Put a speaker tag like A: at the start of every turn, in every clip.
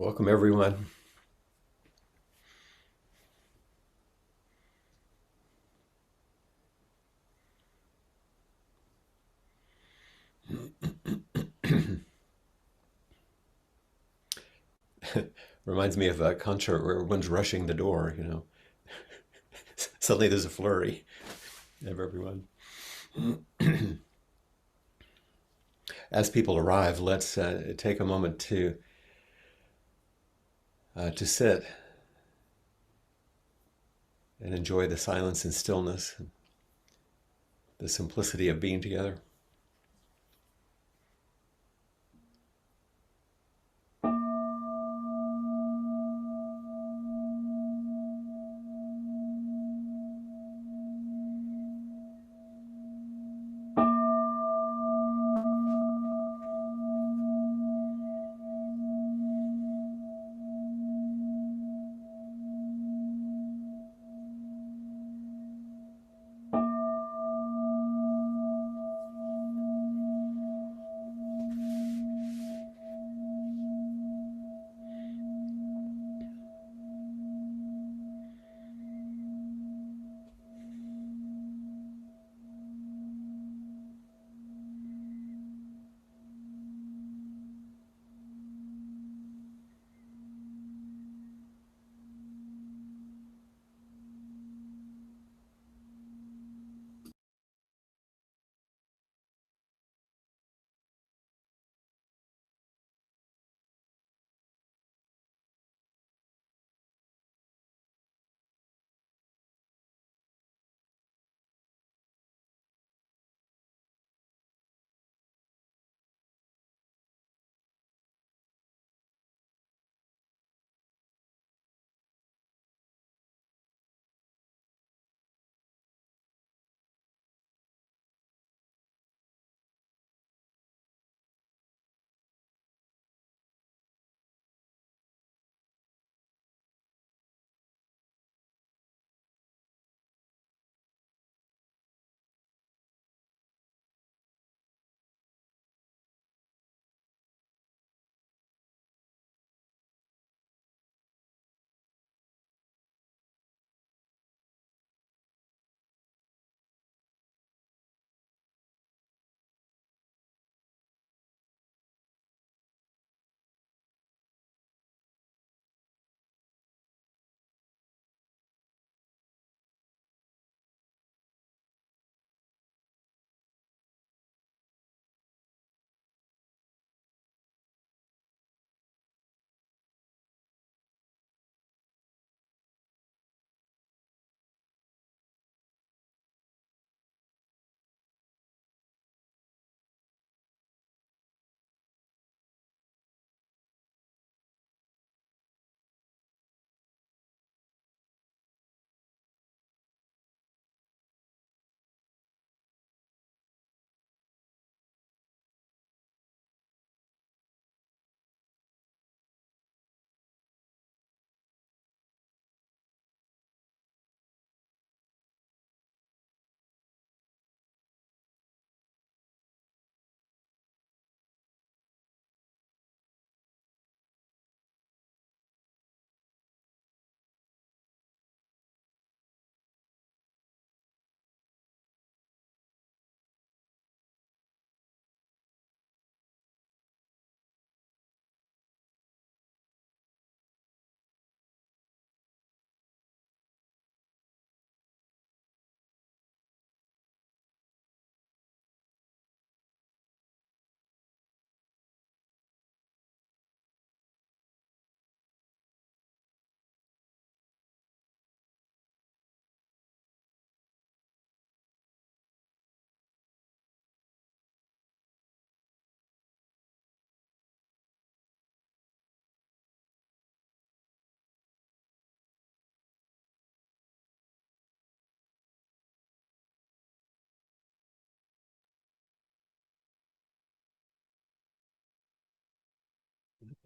A: Welcome, everyone. Reminds me of a concert where everyone's rushing the door. Suddenly there's a flurry of everyone. As people arrive, let's take a moment to sit and enjoy the silence and stillness, the simplicity of being together.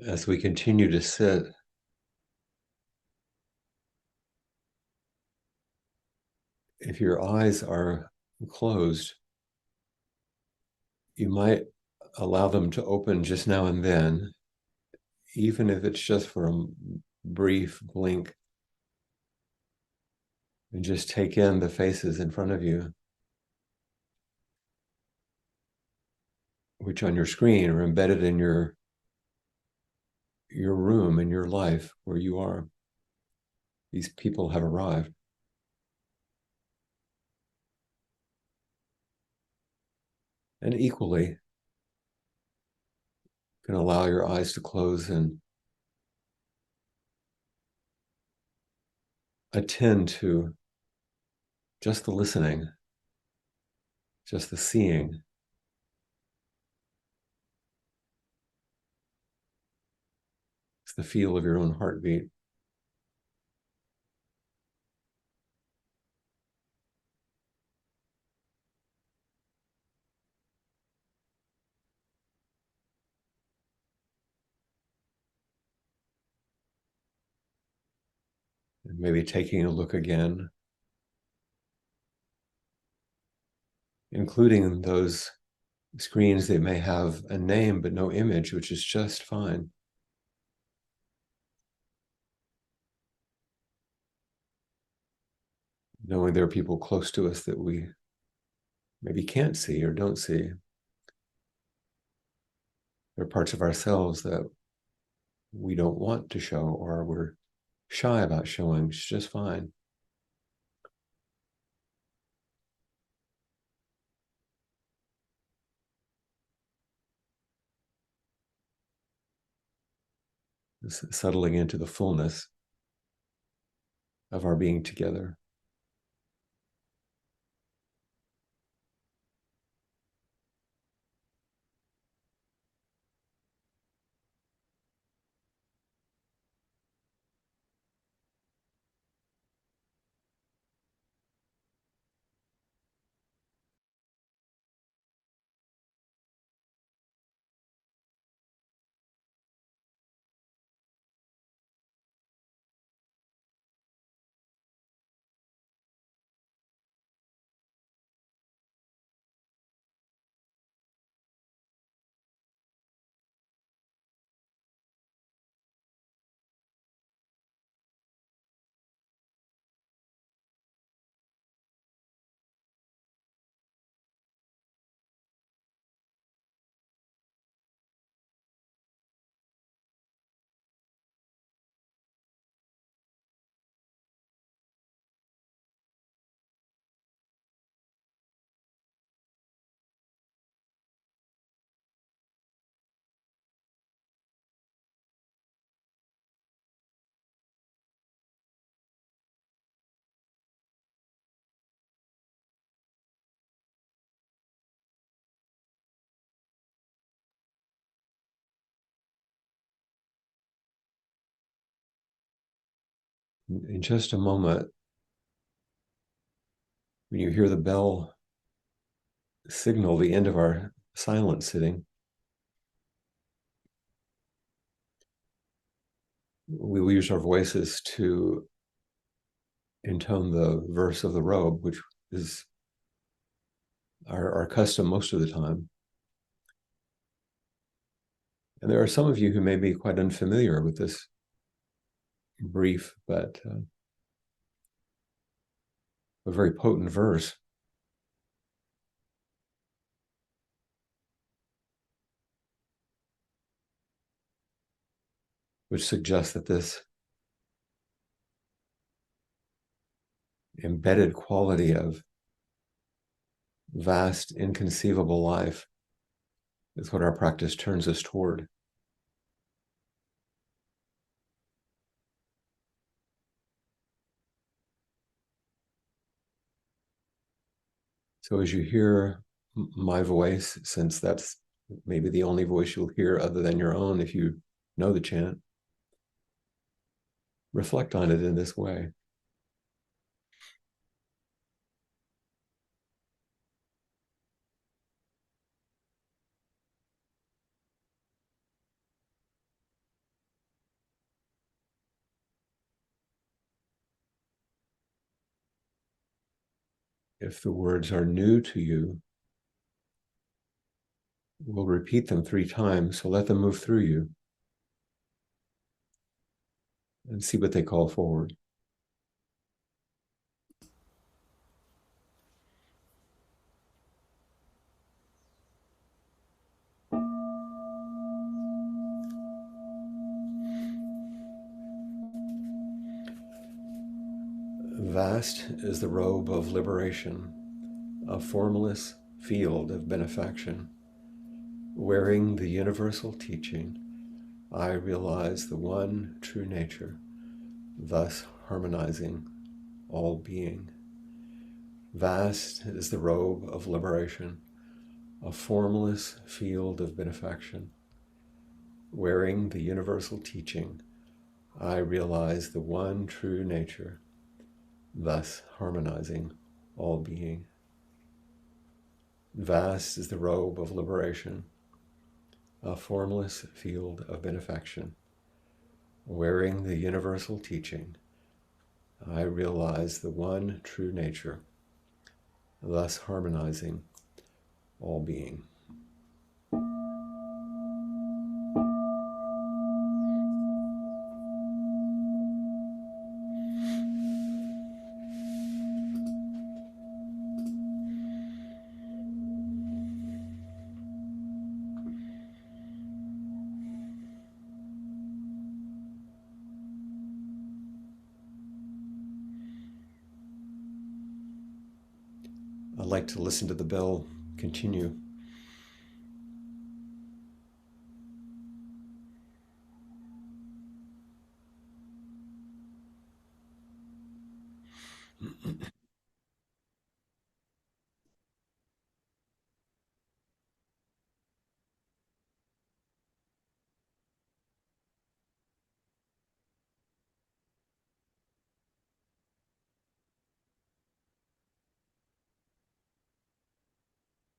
A: As we continue to sit, if your eyes are closed, you might allow them to open just now and then, even if it's just for a brief blink, and just take in the faces in front of you, which on your screen are embedded in your room, in your life where you are. These people have arrived. And equally, you can allow your eyes to close and attend to just the listening, just the seeing. It's the feel of your own heartbeat. And maybe taking a look again, including those screens that may have a name but no image, which is just fine. Knowing there are people close to us that we maybe can't see or don't see. There are parts of ourselves that we don't want to show or we're shy about showing. It's just fine. Settling into the fullness of our being together. In just a moment, when you hear the bell signal the end of our silent sitting, we will use our voices to intone the verse of the robe, which is our custom most of the time. And there are some of you who may be quite unfamiliar with this brief but a very potent verse, which suggests that this embedded quality of vast, inconceivable life is what our practice turns us toward. So as you hear my voice, since that's maybe the only voice you'll hear other than your own if you know the chant, reflect on it in this way. If the words are new to you, we'll repeat them 3 times, so let them move through you. and see what they call forward. Vast is the robe of liberation, a formless field of benefaction. Wearing the universal teaching, I realize the one true nature, thus harmonizing all being. Vast is the robe of liberation, a formless field of benefaction. Wearing the universal teaching, I realize the one true nature, thus harmonizing all being. Vast is the robe of liberation, a formless field of benefaction. Wearing the universal teaching, I realize the one true nature, thus harmonizing all being. I'd like to listen to the bell continue.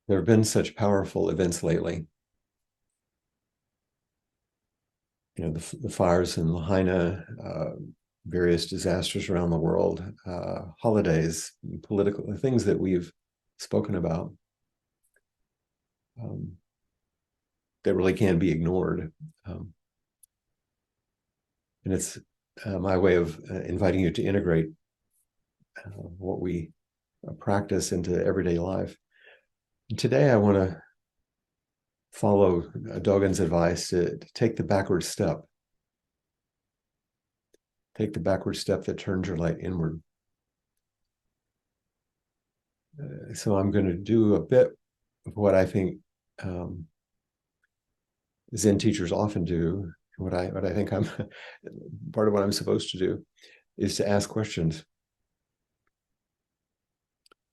A: There have been such powerful events lately. The fires in Lahaina, various disasters around the world, holidays, political things that we've spoken about that really can't be ignored. And it's my way of inviting you to integrate what we practice into everyday life. Today, I want to follow Dogen's advice to take the backward step. Take the backward step that turns your light inward. So I'm going to do a bit of what I think Zen teachers often do. What I think I'm part of what I'm supposed to do is to ask questions,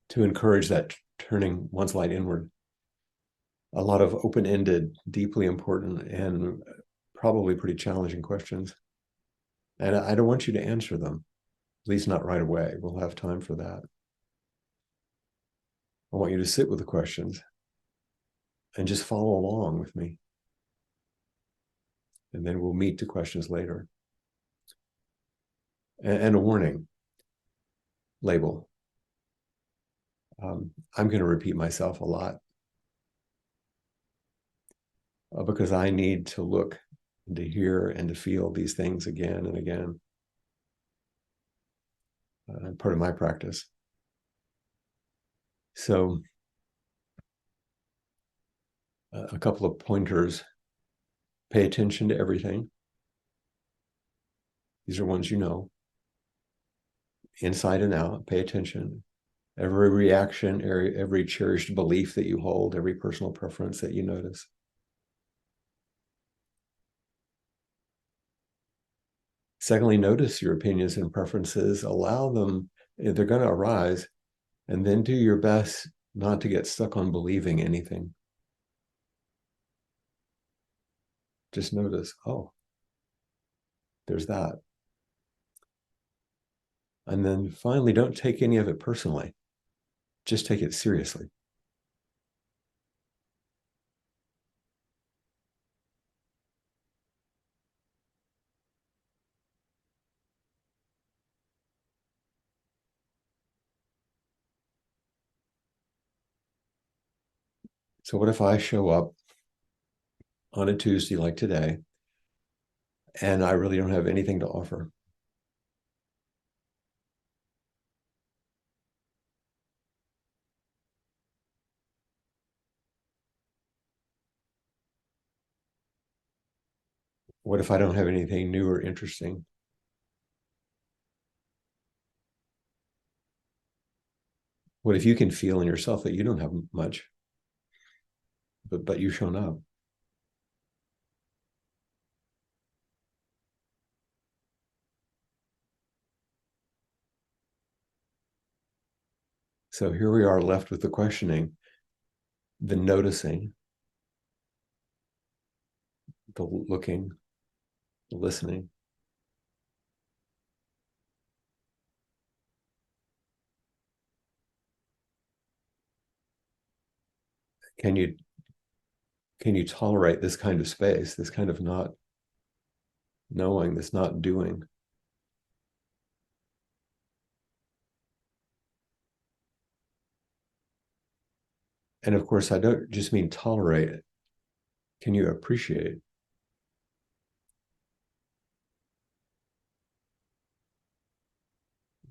A: to encourage that turning one's light inward. A lot of open-ended, deeply important, and probably pretty challenging questions. And I don't want you to answer them, at least not right away. We'll have time for that. I want you to sit with the questions and just follow along with me. And then we'll meet the questions later. And a warning label. I'm going to repeat myself a lot because I need to look and to hear and to feel these things again and again. Part of my practice. So a couple of pointers. Pay attention to everything. These are ones you know. Inside and out, pay attention. Every reaction, every cherished belief that you hold, every personal preference that you notice. Secondly, notice your opinions and preferences. Allow them, they're going to arise, and then do your best not to get stuck on believing anything. Just notice, oh, there's that. And then finally, don't take any of it personally. Just take it seriously. So what if I show up on a Tuesday like today, and I really don't have anything to offer? What if I don't have anything new or interesting? What if you can feel in yourself that you don't have much, but you've shown up? So here we are left with the questioning, the noticing, the looking, the listening. Can you tolerate this kind of space, this kind of not knowing, this not doing? And of course, I don't just mean tolerate it. Can you appreciate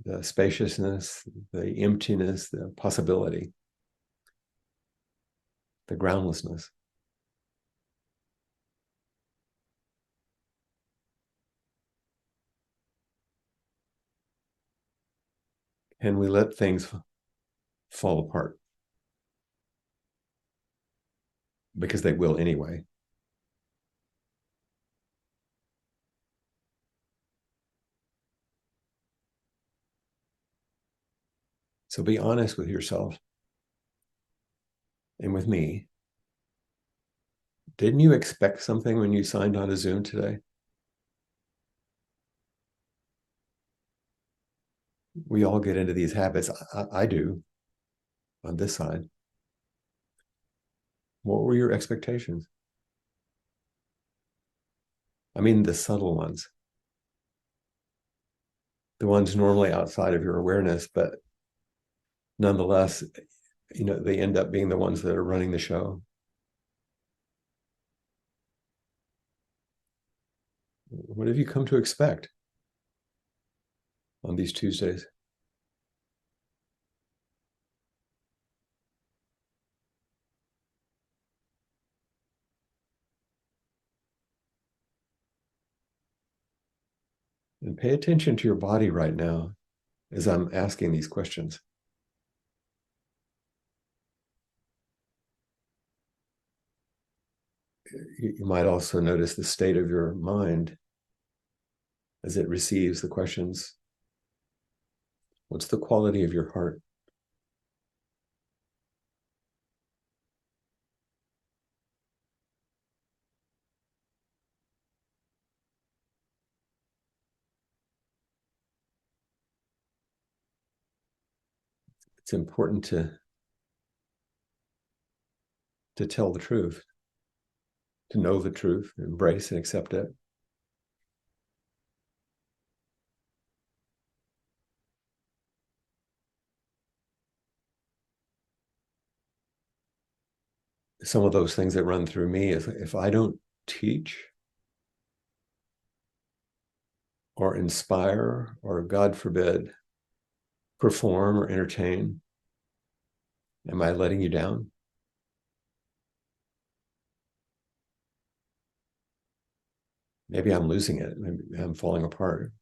A: the spaciousness, the emptiness, the possibility, the groundlessness? Can we let things fall apart? Because they will anyway. So be honest with yourself and with me. Didn't you expect something when you signed on to Zoom today? We all get into these habits. I do on this side. What were your expectations? I mean, the subtle ones, the ones normally outside of your awareness, but nonetheless, they end up being the ones that are running the show. What have you come to expect on these Tuesdays? And pay attention to your body right now as I'm asking these questions. You might also notice the state of your mind as it receives the questions. What's the quality of your heart? It's important to tell the truth, to know the truth, embrace and accept it. Some of those things that run through me is if I don't teach or inspire or, God forbid, perform or entertain, am I letting you down? Maybe I'm losing it. Maybe I'm falling apart.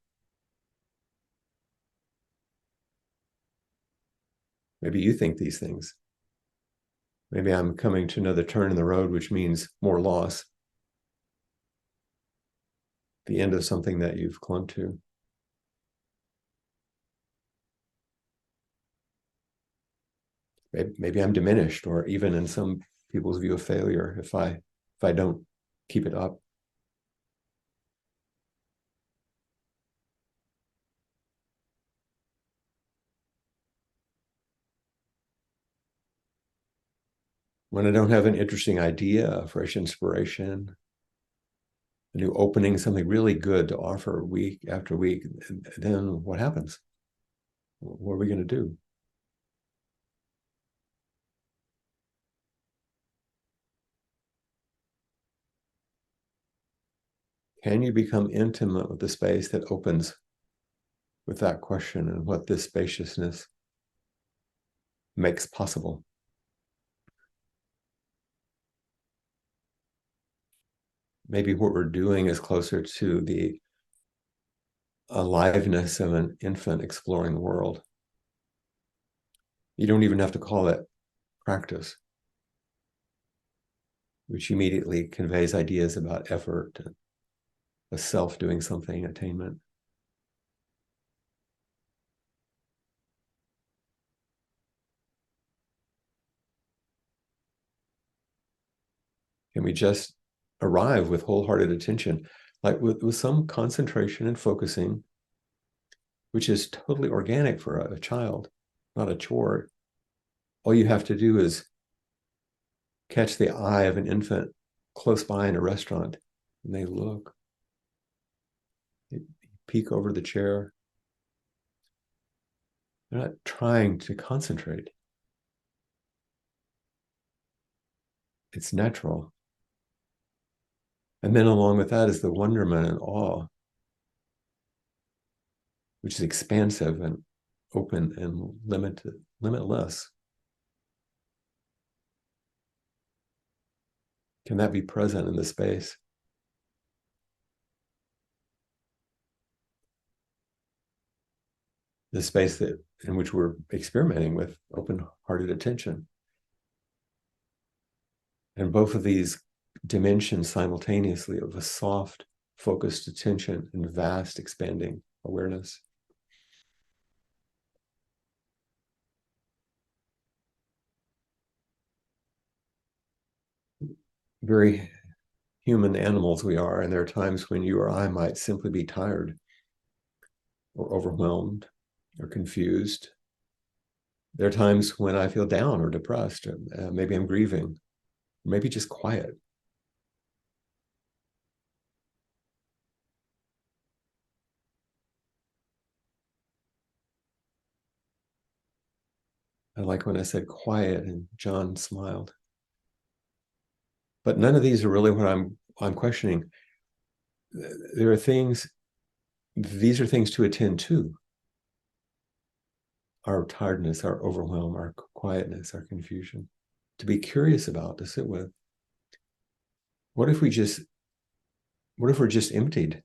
A: Maybe you think these things. Maybe I'm coming to another turn in the road, which means more loss, the end of something that you've clung to. Maybe I'm diminished, or even in some people's view of failure, if I don't keep it up. When I don't have an interesting idea, a fresh inspiration, a new opening, something really good to offer week after week, then what happens? What are we going to do? Can you become intimate with the space that opens with that question and what this spaciousness makes possible? maybe what we're doing is closer to the aliveness of an infant exploring the world. You don't even have to call it practice, which immediately conveys ideas about effort, and a self doing something, attainment. Can we just arrive with wholehearted attention, like with some concentration and focusing, which is totally organic for a child, not a chore. All you have to do is catch the eye of an infant close by in a restaurant, and they look, they peek over the chair. They're not trying to concentrate. It's natural. And then along with that is the wonderment and awe, which is expansive and open and limitless. Can that be present in the space? The space in which we're experimenting with open-hearted attention. And both of these dimensions simultaneously of a soft, focused attention and vast, expanding awareness. Very human animals we are, and there are times when you or I might simply be tired or overwhelmed or confused. There are times when I feel down or depressed, or maybe I'm grieving, maybe just quiet. I like when I said quiet and John smiled. But none of these are really what I'm questioning. There are things, these are things to attend to. Our tiredness, our overwhelm, our quietness, our confusion, to be curious about, to sit with. What if we're just emptied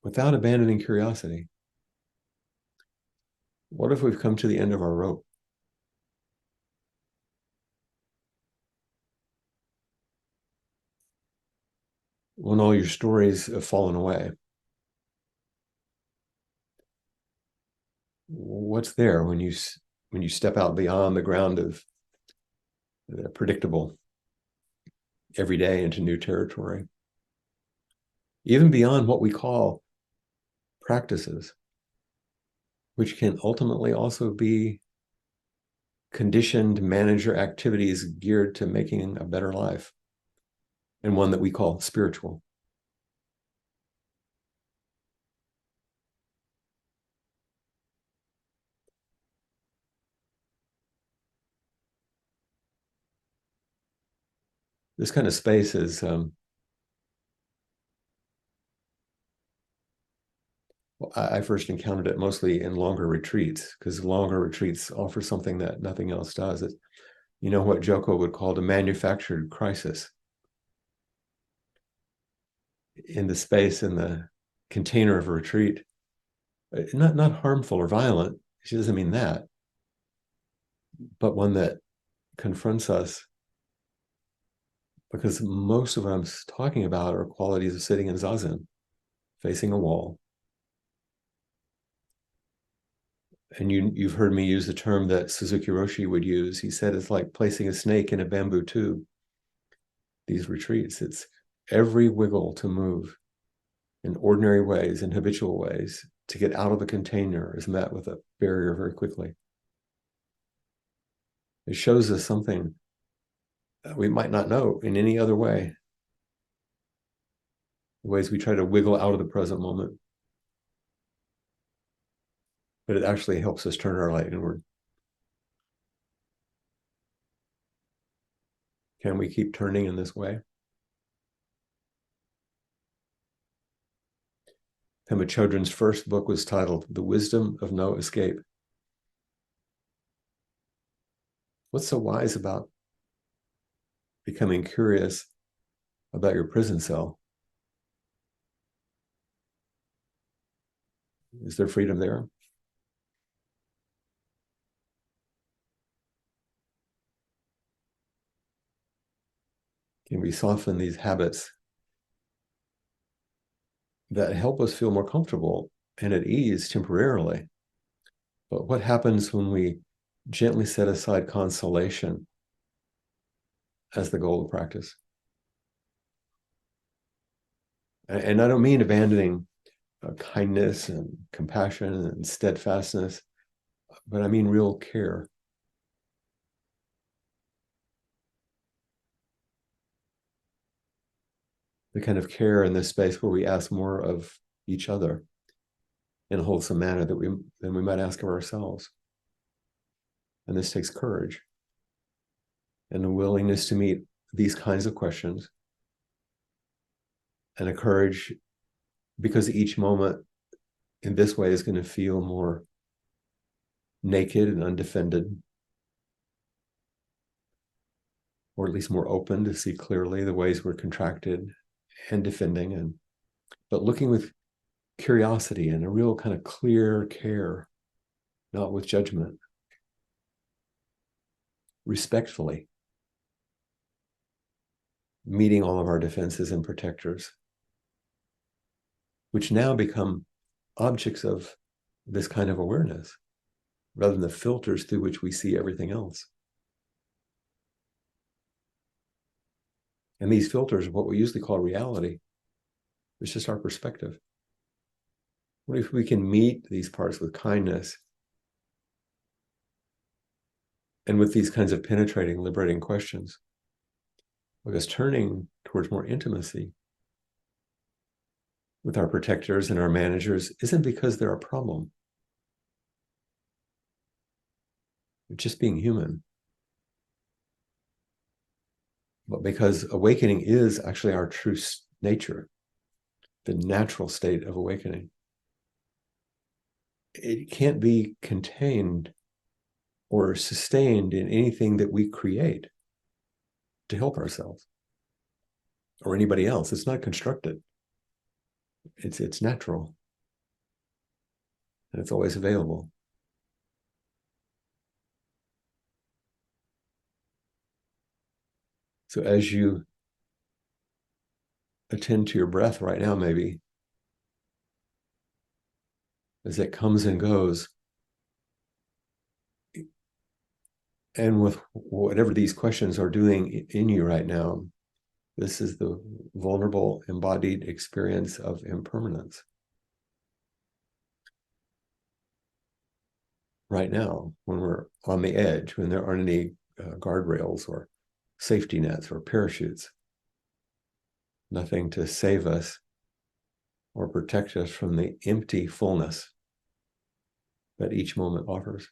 A: without abandoning curiosity? What if we've come to the end of our rope? When all your stories have fallen away, what's there when you step out beyond the ground of the predictable every day into new territory, even beyond what we call practices, which can ultimately also be conditioned manager activities geared to making a better life, and one that we call spiritual. This kind of space is I first encountered it mostly in longer retreats, because longer retreats offer something that nothing else does. It's, you know, what Joko would call a manufactured crisis. In the space, in the container of a retreat, not harmful or violent. She doesn't mean that, but one that confronts us, because most of what I'm talking about are qualities of sitting in zazen, facing a wall. And you've heard me use the term that Suzuki Roshi would use. He said it's like placing a snake in a bamboo tube. These retreats, it's every wiggle to move in ordinary ways, in habitual ways, to get out of the container is met with a barrier very quickly. It shows us something we might not know in any other way. The ways we try to wiggle out of the present moment. But it actually helps us turn our light inward. Can we keep turning in this way? Pema Chodron's first book was titled The Wisdom of No Escape. What's so wise about becoming curious about your prison cell. Is there freedom there? Can we soften these habits that help us feel more comfortable and at ease temporarily? But what happens when we gently set aside consolation as the goal of practice? And I don't mean abandoning kindness and compassion and steadfastness, but I mean real care. The kind of care in this space where we ask more of each other in a wholesome manner than we might ask of ourselves. And this takes courage and a willingness to meet these kinds of questions, and a courage because each moment in this way is going to feel more naked and undefended, or at least more open to see clearly the ways we're contracted and defending, but looking with curiosity and a real kind of clear care, not with judgment, respectfully meeting all of our defenses and protectors, which now become objects of this kind of awareness rather than the filters through which we see everything else. And these filters are what we usually call reality. It's just our perspective. What if we can meet these parts with kindness and with these kinds of penetrating, liberating questions? Because turning towards more intimacy with our protectors and our managers isn't because they're a problem. It's just being human. But because awakening is actually our true nature, the natural state of awakening. It can't be contained or sustained in anything that we create to help ourselves or anybody else. It's not constructed. It's natural. And it's always available. So as you attend to your breath right now, maybe, as it comes and goes, and with whatever these questions are doing in you right now, this is the vulnerable, embodied experience of impermanence. Right now, when we're on the edge, when there aren't any guardrails or safety nets or parachutes, nothing to save us or protect us from the empty fullness that each moment offers.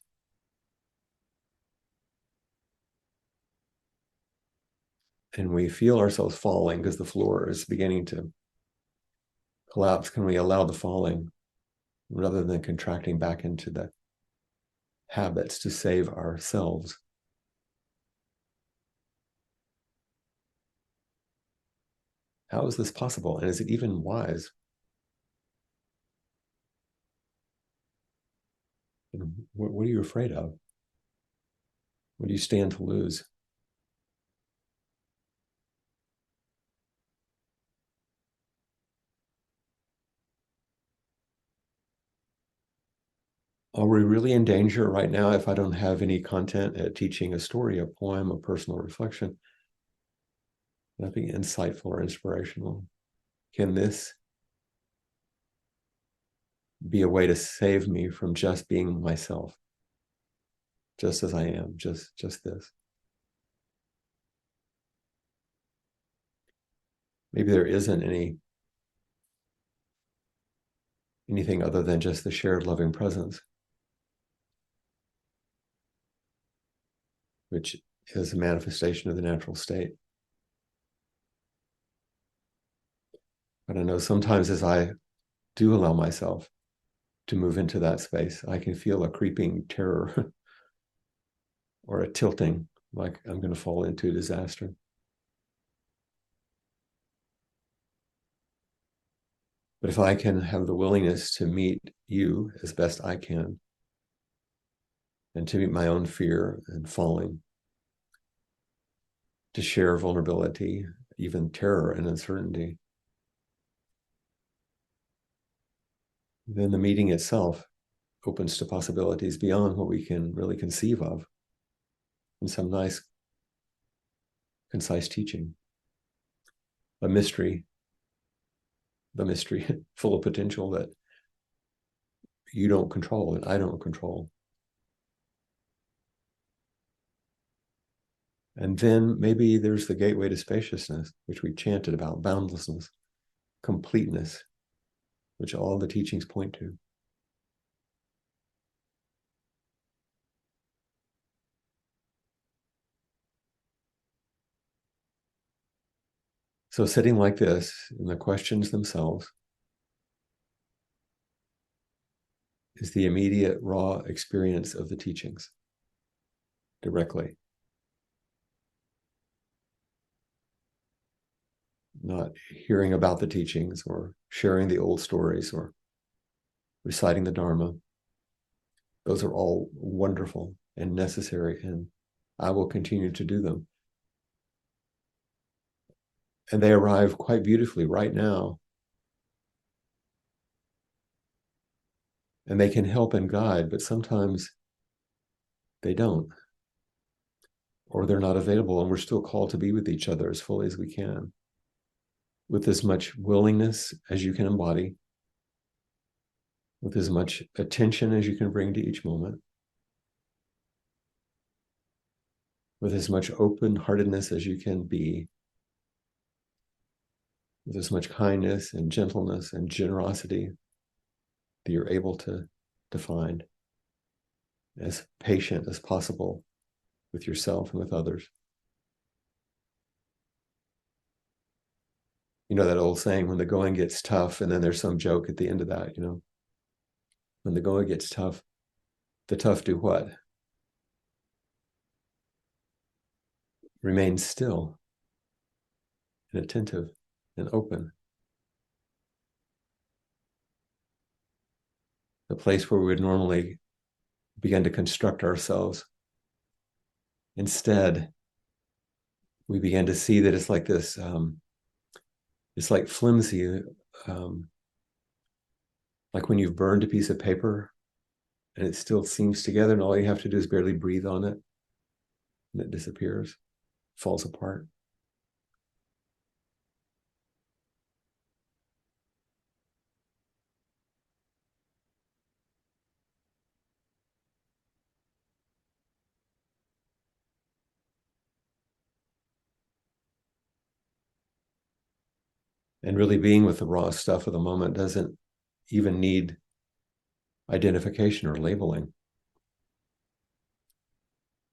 A: And we feel ourselves falling because the floor is beginning to collapse. Can we allow the falling rather than contracting back into the habits to save ourselves? How is this possible? And is it even wise? And what are you afraid of? What do you stand to lose? Are we really in danger right now if I don't have any content at teaching a story, a poem, a personal reflection? Nothing insightful or inspirational. Can this be a way to save me from just being myself, just as I am, just this? Maybe there isn't anything other than just the shared loving presence, which is a manifestation of the natural state. But I know sometimes as I do allow myself to move into that space, I can feel a creeping terror or a tilting, like I'm going to fall into disaster. But if I can have the willingness to meet you as best I can, and to meet my own fear and falling, to share vulnerability, even terror and uncertainty, then the meeting itself opens to possibilities beyond what we can really conceive of in some nice, concise teaching. A mystery, the mystery full of potential that you don't control and I don't control. And then maybe there's the gateway to spaciousness, which we chanted about, boundlessness, completeness, which all the teachings point to. So sitting like this, in the questions themselves, is the immediate raw experience of the teachings directly. Not hearing about the teachings or sharing the old stories or reciting the Dharma. Those are all wonderful and necessary, and I will continue to do them. And they arrive quite beautifully right now. And they can help and guide, but sometimes they don't, or they're not available, and we're still called to be with each other as fully as we can, with as much willingness as you can embody, with as much attention as you can bring to each moment, with as much open-heartedness as you can be, with as much kindness and gentleness and generosity that you're able to find, as patient as possible with yourself and with others. You know that old saying, when the going gets tough, and then there's some joke at the end of that, when the going gets tough, the tough do what? Remain still and attentive and open. The place where we would normally begin to construct ourselves. Instead, we began to see that it's like this, it's like flimsy, like when you've burned a piece of paper and it still seams together and all you have to do is barely breathe on it and it disappears, falls apart. And really being with the raw stuff of the moment doesn't even need identification or labeling.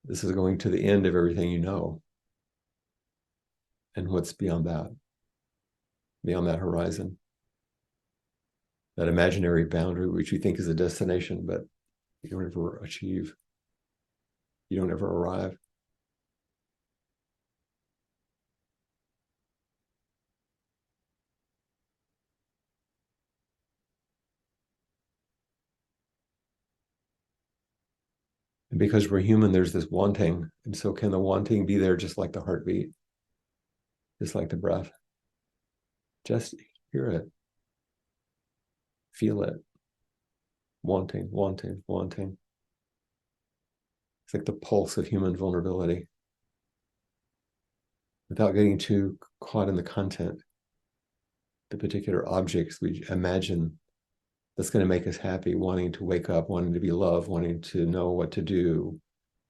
A: This is going to the end of everything you know. And what's beyond that horizon, that imaginary boundary, which you think is a destination, but you don't ever achieve, you don't ever arrive. And because we're human, there's this wanting. And so can the wanting be there just like the heartbeat, just like the breath? Just hear it, feel it, wanting, wanting, wanting. It's like the pulse of human vulnerability without getting too caught in the content, the particular objects we imagine that's going to make us happy, wanting to wake up, wanting to be loved, wanting to know what to do,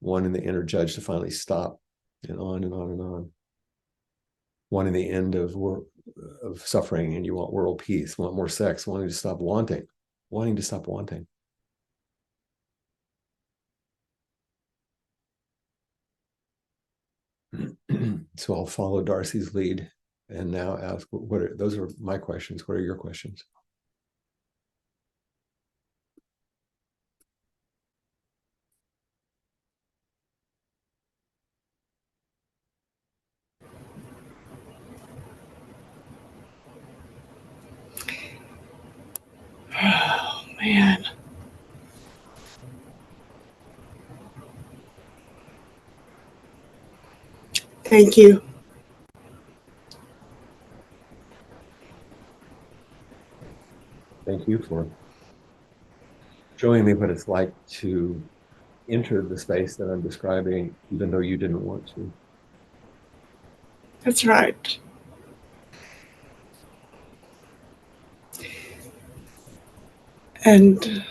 A: wanting the inner judge to finally stop, and on and on and on. Wanting the end of suffering, and you want world peace, want more sex, wanting to stop wanting, wanting to stop wanting. So I'll follow Darcy's lead and now ask, those are my questions. What are your questions?
B: Thank you.
A: Thank you for showing me what it's like to enter the space that I'm describing, even though you didn't want to.
B: That's right. And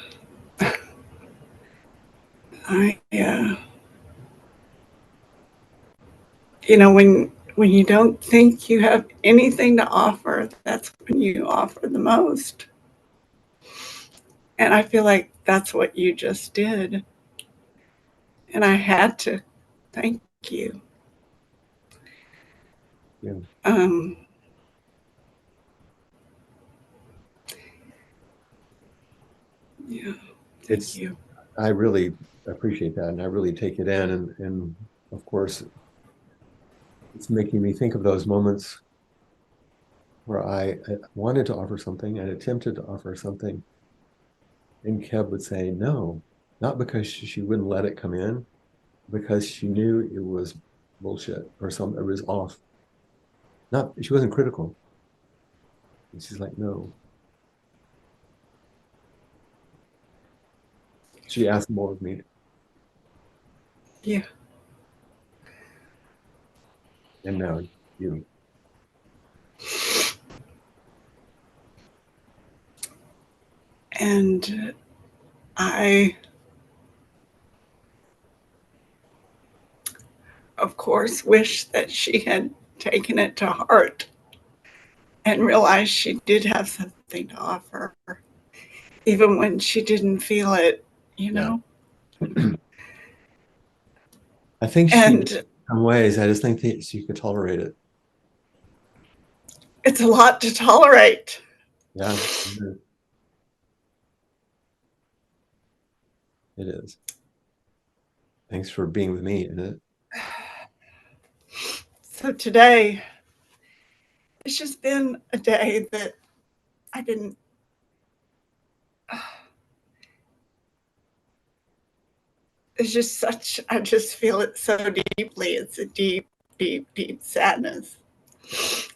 B: I, when you don't think you have anything to offer, that's when you offer the most. And I feel like that's what you just did. And I had to thank you.
A: Yeah.
B: Um, yeah, thank
A: It's,
B: you.
A: I really appreciate that, and I really take it in. And of course, it's making me think of those moments where I wanted to offer something and attempted to offer something, and Keb would say no, not because she wouldn't let it come in, because she knew it was bullshit or something, it was off. Not, she wasn't critical. And she's like, no. She asked more of me,
B: Yeah.
A: and now you.
B: And I, of course, wish that she had taken it to heart and realized she did have something to offer, even when she didn't feel it, you
A: Yeah.
B: know?
A: I think she, in
B: And
A: some ways, I just think that she could tolerate it.
B: it's a lot to tolerate.
A: Yeah, it is. Thanks for being with me in it.
B: So today, it's just been a day that I didn't. It's just such, I just feel it so deeply. It's a deep, deep, deep sadness.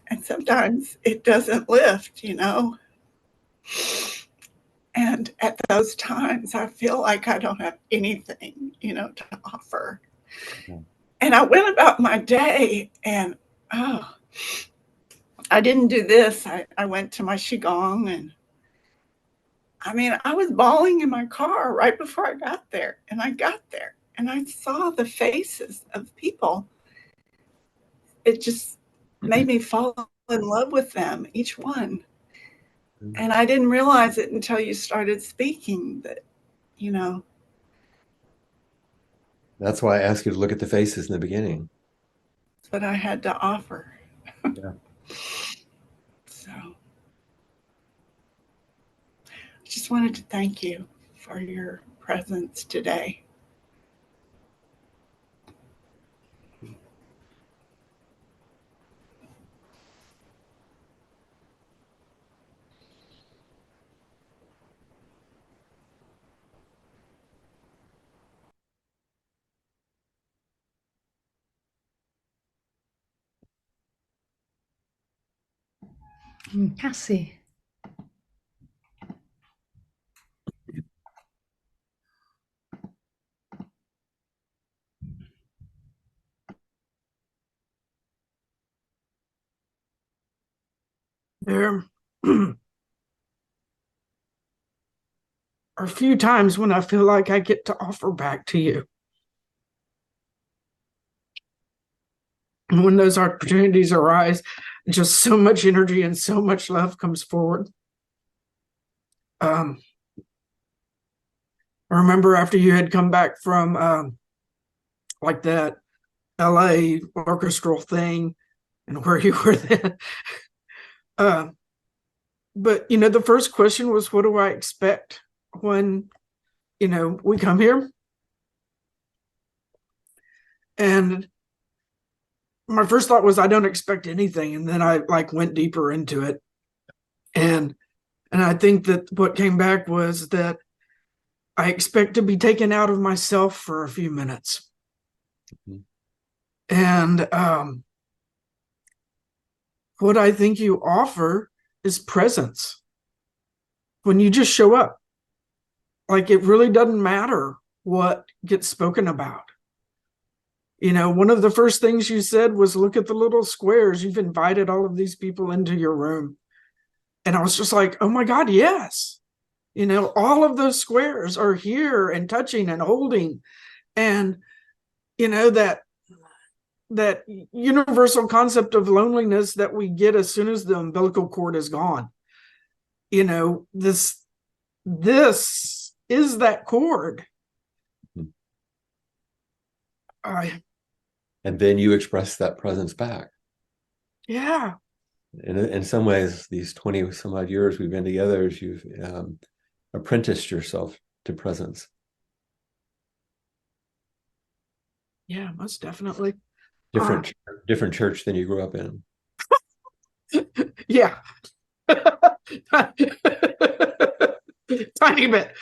B: And sometimes it doesn't lift, you know? And at those times, I feel like I don't have anything, to offer.
A: Yeah.
B: And I went about my day and, oh, I didn't do this. I went to my Qigong and I mean, I was bawling in my car right before I got there. And I got there and I saw the faces of people. It just made me fall in love with them, each one. And I didn't realize it until you started speaking that, you know,
A: That's why I asked you to look at the faces in the beginning.
B: what I had to offer.
A: Yeah.
B: So I just wanted to thank you for your presence today.
C: Cassie.
D: There are a few times when I feel like I get to offer back to you. And when those opportunities arise, just so much energy and so much love comes forward. I remember after you had come back from like that LA orchestral thing and where you were then. But, the first question was, what do I expect when, we come here? And my first thought was I don't expect anything. And then I like went deeper into it. And I think that what came back was that I expect to be taken out of myself for a few minutes.
A: Mhm.
D: And what I think you offer is presence. When you just show up, like it really doesn't matter what gets spoken about. You know, one of the first things you said was, look at the little squares. You've invited all of these people into your room. And I was just like, oh my God, yes. You know, all of those squares are here and touching and holding. And, you know, that universal concept of loneliness that we get as soon as the umbilical cord is gone. You know, this is that cord. I
A: And then you express that presence back.
D: Yeah.
A: In some ways, these 20 some odd years we've been together, you've apprenticed yourself to presence.
D: Yeah, most definitely.
A: Different church than you grew up in.
D: Yeah. Tiny bit.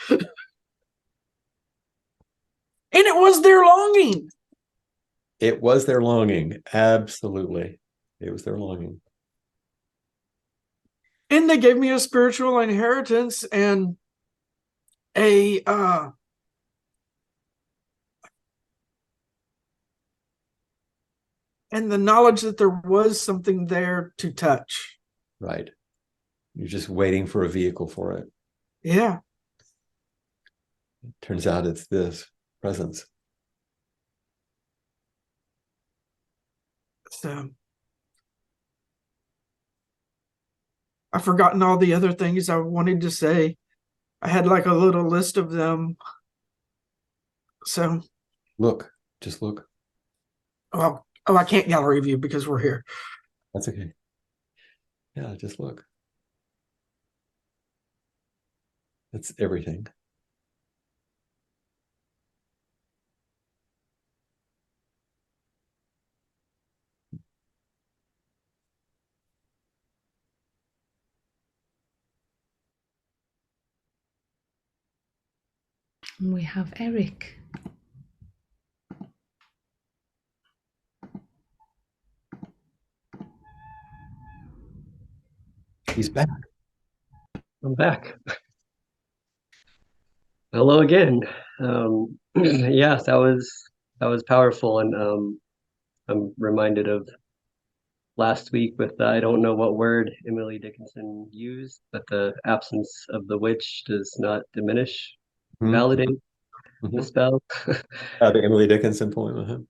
D: And it was their longing.
A: It was their longing. Absolutely. It was their longing.
D: And they gave me a spiritual inheritance and a and the knowledge that there was something there to touch.
A: Right. You're just waiting for a vehicle for it.
D: Yeah.
A: Turns out it's this presence.
D: So I've forgotten all the other things I wanted to say. I had like a little list of them. So
A: Look, just look.
D: oh, I can't gallery view because we're here.
A: That's okay. Yeah, just look. That's everything.
C: And we have Eric.
A: He's back.
E: I'm back. Hello again. Yes, that was powerful, and I'm reminded of last week with I don't know what word Emily Dickinson used, but the absence of the witch does not diminish, validate the spell.
A: The Emily Dickinson poem.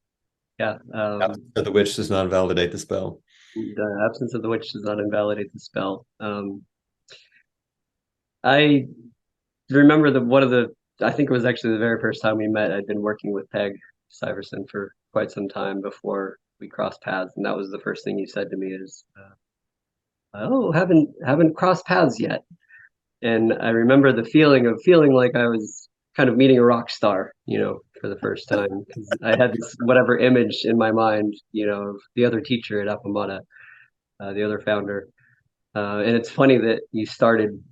E: Yeah,
A: The witch does not validate the spell.
E: the absence of the witch does not invalidate the spell. I remember I think it was actually the very first time we met. I'd been working with Peg Syverson for quite some time before we crossed paths, and that was the first thing you said to me is, "Oh, haven't crossed paths yet." And I remember the feeling of feeling like I was kind of meeting a rock star, for the first time, because I had this whatever image in my mind, of the other teacher at Appamada, the other founder. And it's funny that you started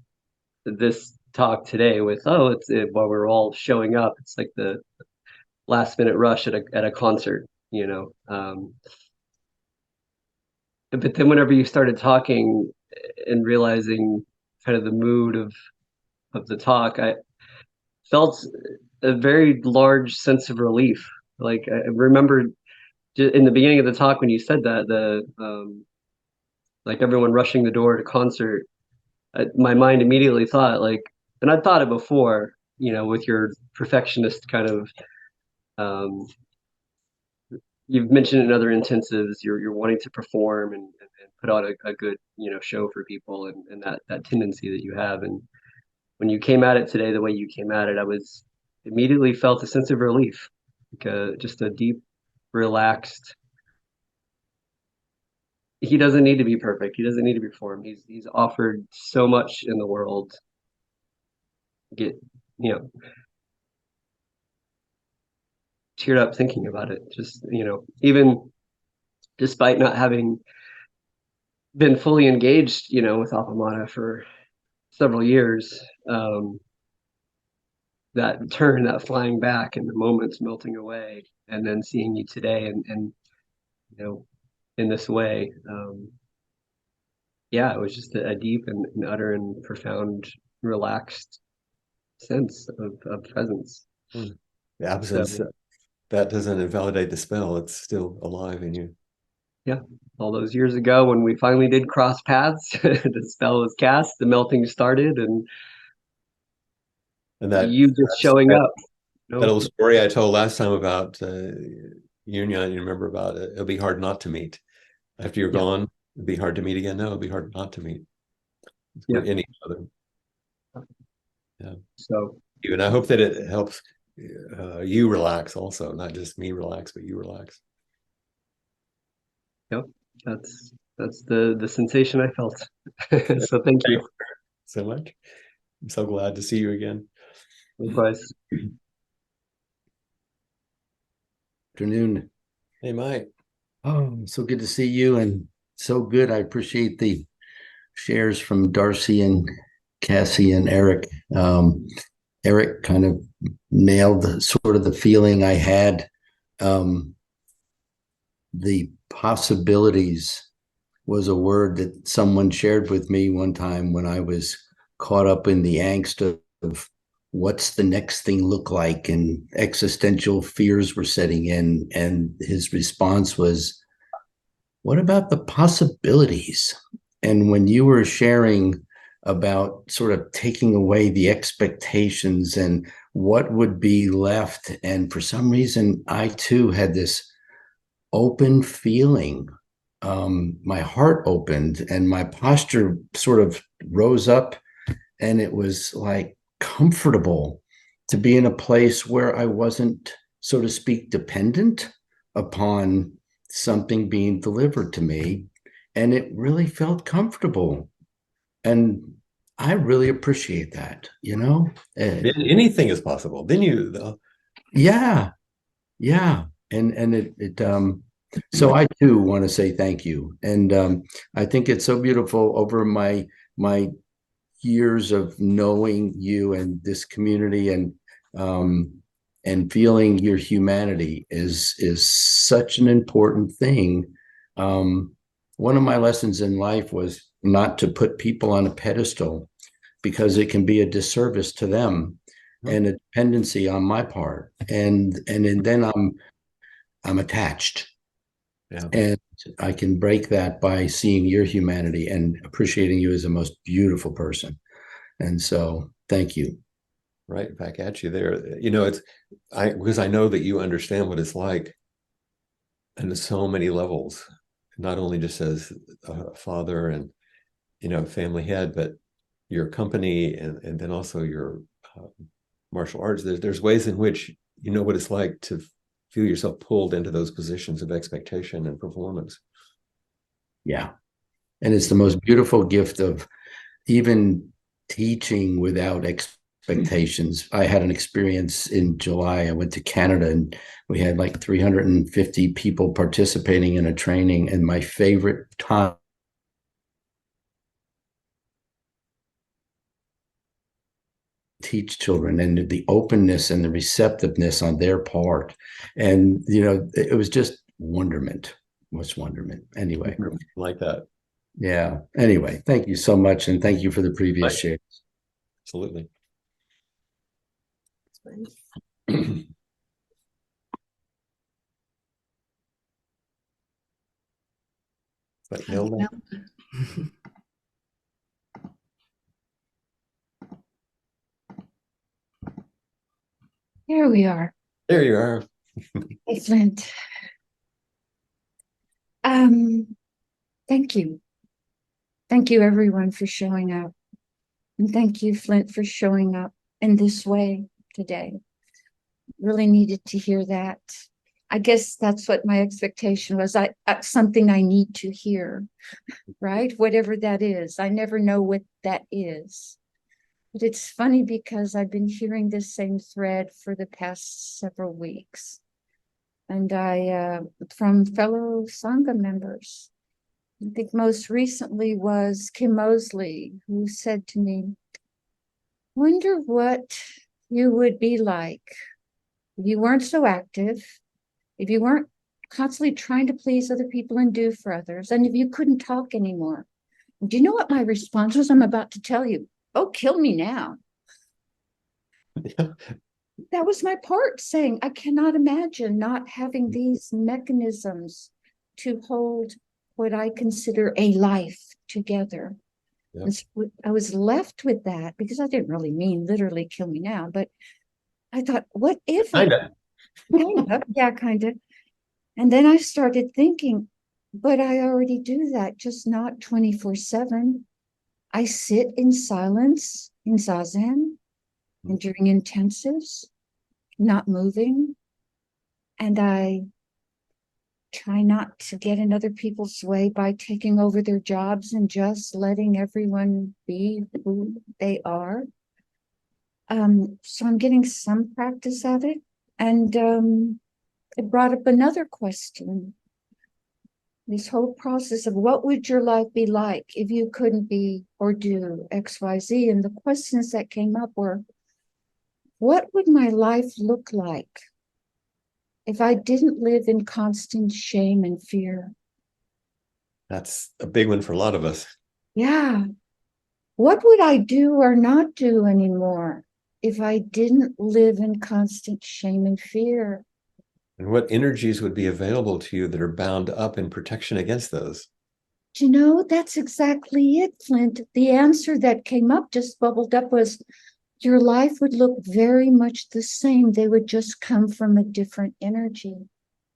E: this talk today with, while we're all showing up, it's like the last minute rush at a concert, but then whenever you started talking and realizing kind of the mood of the talk, I felt a very large sense of relief. Like I remember in the beginning of the talk when you said that like everyone rushing the door to concert, my mind immediately thought like, and I'd thought it before, with your perfectionist kind of, you've mentioned in other intensives, you're wanting to perform and put out a good, show for people and that tendency that you have. And when you came at it today, the way you came at it, I was immediately felt a sense of relief, like just a deep, relaxed. He doesn't need to be perfect. He doesn't need to perform. He's offered so much in the world. Get teared up thinking about it. Just even despite not having been fully engaged, with Appamada for several years, that flying back and the moments melting away, and then seeing you today and in this way. Yeah, it was just a deep and utter and profound, relaxed sense of presence.
A: Hmm. The absence,
E: So
A: that doesn't invalidate the spell. It's still alive in you.
E: yeah, all those years ago when we finally did cross paths, the spell was cast, the melting started, and
A: And
E: you just showing
A: that,
E: up.
A: that old story I told last time about you and I, you remember about it. It'll be hard not to meet. After you're
E: Yeah,
A: gone, it'd be hard to meet again. No, it'll be hard not to meet.
E: yeah.
A: We're in each other. Yeah.
E: So
A: And I hope that it helps you relax also, not just me relax, but you relax.
E: yep, that's the sensation I felt. So thank you.
A: So much. I'm so glad to see you again.
E: Likewise.
F: Afternoon.
A: Hey, Mike.
F: Oh, so good to see you and so good. I appreciate the shares from Darcy and Cassie and Eric. Eric kind of nailed sort of the feeling I had. The possibilities was a word that someone shared with me one time when I was caught up in the angst of what's the next thing look like, and existential fears were setting in. And his response was, what about the possibilities? And when you were sharing about sort of taking away the expectations and what would be left, and for some reason, I too had this open feeling. My heart opened and my posture sort of rose up, and it was like comfortable to be in a place where I wasn't, so to speak, dependent upon something being delivered to me. And it really felt comfortable. And I really appreciate that, you know?
A: Anything is possible. Then you,
F: Yeah, yeah. And so I too want to say thank you. And I think it's so beautiful over my years of knowing you and this community, um, and feeling your humanity is such an important thing. One of my lessons in life was not to put people on a pedestal, because it can be a disservice to them and a dependency on my part, and then I'm attached.
A: yeah,
F: And I can break that by seeing your humanity and appreciating you as the most beautiful person. And so thank you.
A: right back at you there. Because I know that you understand what it's like and so many levels, not only just as a father and, family head, but your company and then also your martial arts. There's ways in which you know what it's like to feel yourself pulled into those positions of expectation and performance.
F: Yeah. And it's the most beautiful gift of even teaching without expectations. I had an experience in July. I went to Canada and we had like 350 people participating in a training. And my favorite time teach children, and the openness and the receptiveness on their part. And, it was just wonderment. What's wonderment? Anyway.
A: Like that.
F: Yeah. Anyway, thank you so much. And thank you for the previous
A: Right.
F: shares.
A: Absolutely. Like Nelda.
C: Here we are.
A: There you are.
C: Hey, Flint. Thank you. Thank you, everyone, for showing up. And thank you, Flint, for showing up in this way today. Really needed to hear that. I guess that's what my expectation was. Something I need to hear, right? Whatever that is. I never know what that is. But it's funny because I've been hearing this same thread for the past several weeks. And from fellow Sangha members. I think most recently was Kim Mosley, who said to me, wonder what you would be like if you weren't so active, if you weren't constantly trying to please other people and do for others. And if you couldn't talk anymore, do you know what my response was? I'm about to tell you. Oh, kill me now. That was my part, saying, I cannot imagine not having these mechanisms to hold what I consider a life together.
A: Yep.
C: And so I was left with that, because I didn't really mean literally kill me now, but I thought, what if
A: Kind of.
C: yeah, kind of. And then I started thinking, but I already do that, just not 24/7. I sit in silence in Zazen and during intensives, not moving. And I try not to get in other people's way by taking over their jobs and just letting everyone be who they are. So I'm getting some practice at it. And it brought up another question. This whole process of what would your life be like if you couldn't be or do XYZ? And the questions that came up were, what would my life look like if I didn't live in constant shame and fear?
A: That's a big one for a lot of us.
C: Yeah. What would I do or not do anymore if I didn't live in constant shame and fear?
A: And what energies would be available to you that are bound up in protection against those?
C: Do you know, that's exactly it, Flint. The answer that came up, just bubbled up, was your life would look very much the same. They would just come from a different energy.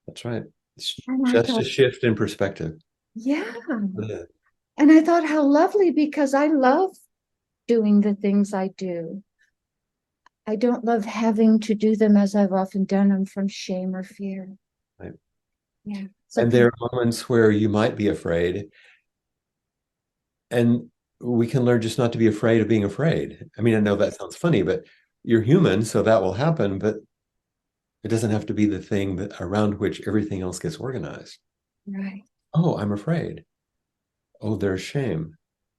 A: That's right. It's
C: And I
A: just
C: thought,
A: a shift in perspective.
C: yeah.
A: Yeah.
C: And I thought, how lovely, because I love doing the things I do. I don't love having to do them as I've often done them from shame or fear.
A: Right.
C: Yeah. So
A: And there are moments where you might be afraid. And we can learn just not to be afraid of being afraid. I mean, I know that sounds funny, but you're human, so that will happen, but it doesn't have to be the thing that around which everything else gets organized.
C: right.
A: Oh, I'm afraid. Oh, there's shame.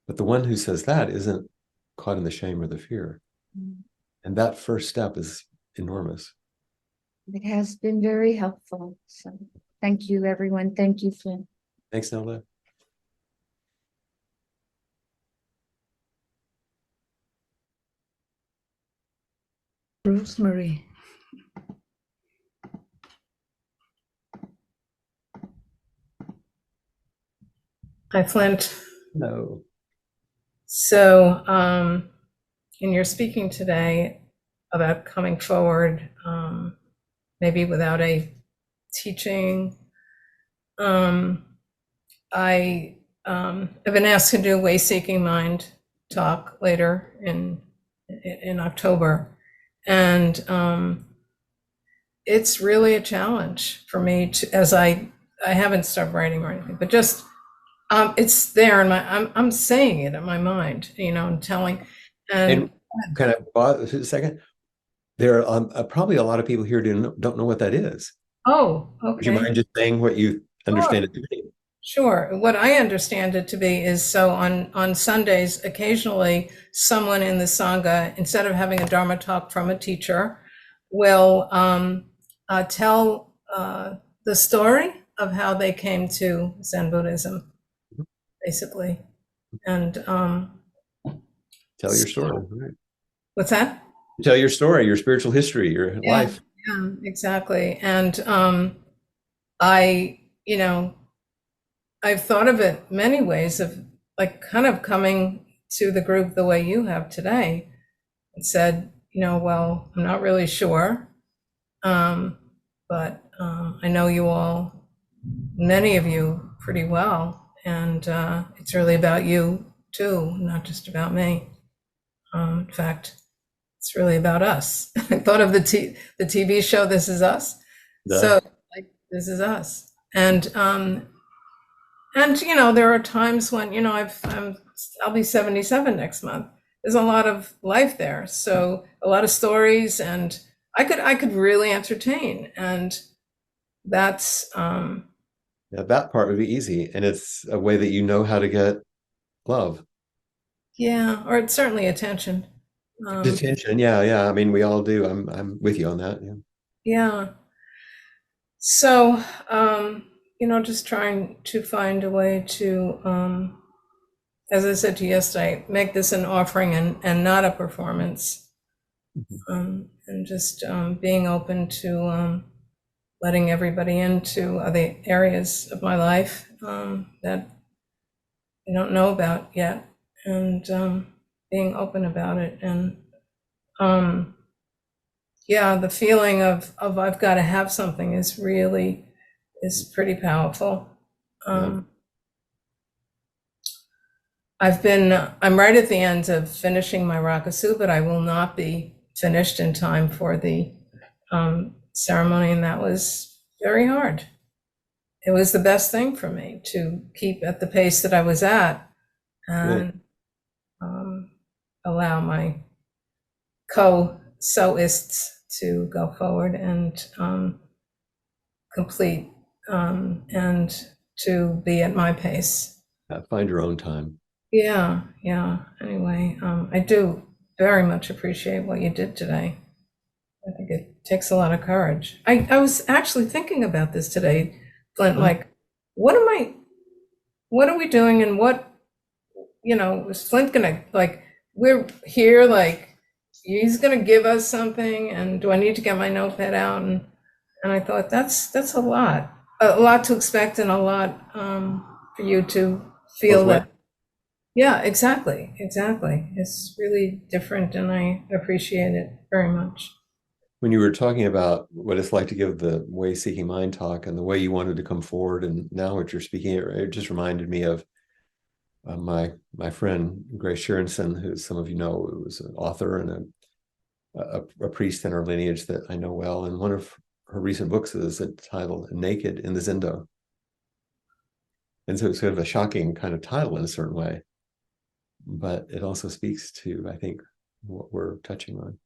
A: But the one who says that isn't caught in the shame or the fear.
C: Mm.
A: And that first step is enormous.
C: It has been very helpful. So thank you, everyone. Thank you, Flynn.
A: Thanks, Nelda.
G: Rosemary. Hi, Flint.
A: No.
G: So, in your speaking today about coming forward, maybe without a teaching, I have been asked to do a way-seeking mind talk later in October, and it's really a challenge for me to, as I haven't started writing or anything, but just it's there in I'm saying it in my mind, and telling,
A: And kind of pause a second. There are probably a lot of people here who don't know what that is.
G: oh,
A: Would you
G: okay,
A: mind just saying what you understand it to be?
G: sure. What I understand it to be is, so on Sundays, occasionally someone in the Sangha, instead of having a Dharma talk from a teacher, will tell the story of how they came to Zen Buddhism, basically. And
A: Tell your story. Right.
G: what's that?
A: Tell your story, your spiritual history, your life.
G: Yeah, exactly. And I, I've thought of it many ways of like kind of coming to the group the way you have today and said, well, I'm not really sure. But I know you all, many of you pretty well. And it's really about you too, not just about me. In fact, it's really about us. I thought of the TV show This Is Us.
A: Duh.
G: So like this is us. And there are times when I'll be 77 next month. There's a lot of life there. So a lot of stories, and I could really entertain, and that's
A: Yeah, that part would be easy. And it's a way that you know how to get love.
G: yeah, or it's certainly attention.
A: Attention. Yeah, yeah. I mean, we all do. I'm with you on that. Yeah.
G: Yeah. So, just trying to find a way to, as I said to you yesterday, make this an offering and not a performance. And just being open to letting everybody into other areas of my life that I don't know about yet, and being open about it. And yeah, the feeling of I've got to have something is pretty powerful. I'm right at the end of finishing my Rakusu, but I will not be finished in time for the ceremony, and that was very hard. It was the best thing for me to keep at the pace that I was at and allow my co-soists to go forward and complete and to be at my pace.
A: Find your own time.
G: Yeah. Anyway, I do very much appreciate what you did today. I think it takes a lot of courage. I was actually thinking about this today, Flint, like, what are we doing, and what, is Flint gonna, like, we're here, like, he's gonna give us something, and do I need to get my notepad out? And I thought that's a lot to expect, and a lot for you to feel that. Yeah, exactly. It's really different, and I appreciate it very much.
A: When you were talking about what it's like to give the Way Seeking Mind talk and the way you wanted to come forward, and now what you're speaking, it just reminded me of my friend Grace Sharonson, who some of you know, who was an author and a priest in our lineage that I know well. And one of her recent books is titled "Naked in the Zendo." And so it's sort of a shocking kind of title in a certain way, but it also speaks to, I think, what we're touching on.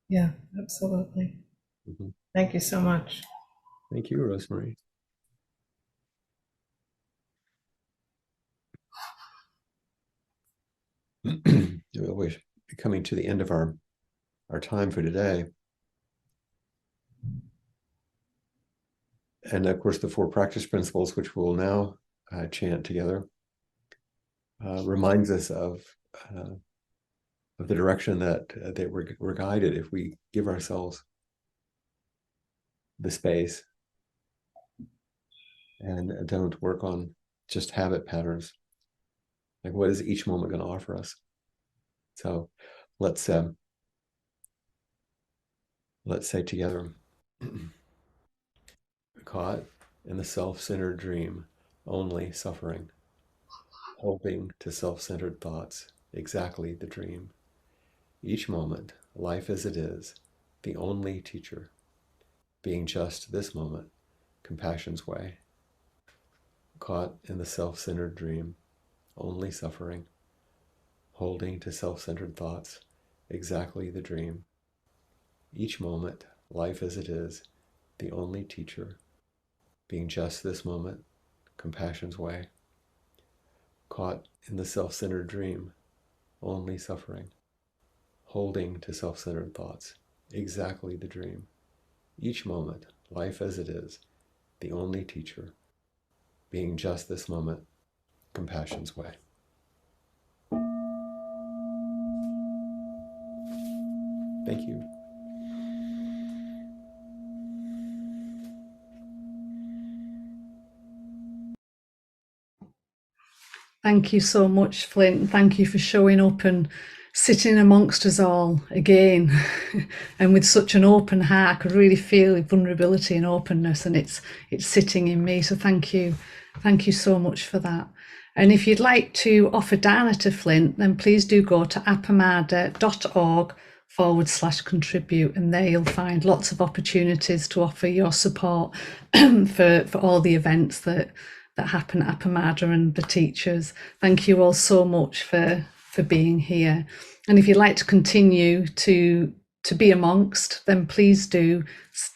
G: Yeah, absolutely. Thank you so much.
A: Thank you, Rosemary. We're coming to the end of our time for today. And of course, the 4 practice principles, which we'll now chant together, reminds us of the direction that we're guided if we give ourselves the space and don't work on just habit patterns. Like, what is each moment going to offer us? So let's say together, caught in the self-centered dream, only suffering, hoping to self-centered thoughts, exactly the dream. Each moment, life as it is, the only teacher, being just this moment, compassion's way. Caught in the self-centered dream, only suffering, holding to self-centered thoughts, exactly the dream. Each moment, life as it is, the only teacher, being just this moment, compassion's way. Caught in the self-centered dream, only suffering, holding to self-centered thoughts, exactly the dream. Each moment, life as it is, the only teacher, being just this moment, compassion's way. Thank you.
H: Thank you so much, Flint. Thank you for showing up and sitting amongst us all again and with such an open heart. I could really feel vulnerability and openness, and it's sitting in me. So thank you so much for that. And if you'd like to offer dana to Flint, then please do go to appamada.org/contribute, and there you'll find lots of opportunities to offer your support for all the events that happen at Appamada and the teachers. Thank you all so much for being here. And if you'd like to continue to be amongst, then please do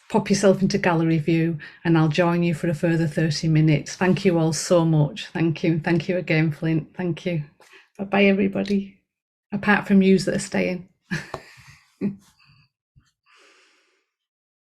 H: pop yourself into gallery view and I'll join you for a further 30 minutes. Thank you all so much. Thank you. Thank you again, Flint. Thank you. Bye-bye, everybody. Apart from yous that are staying.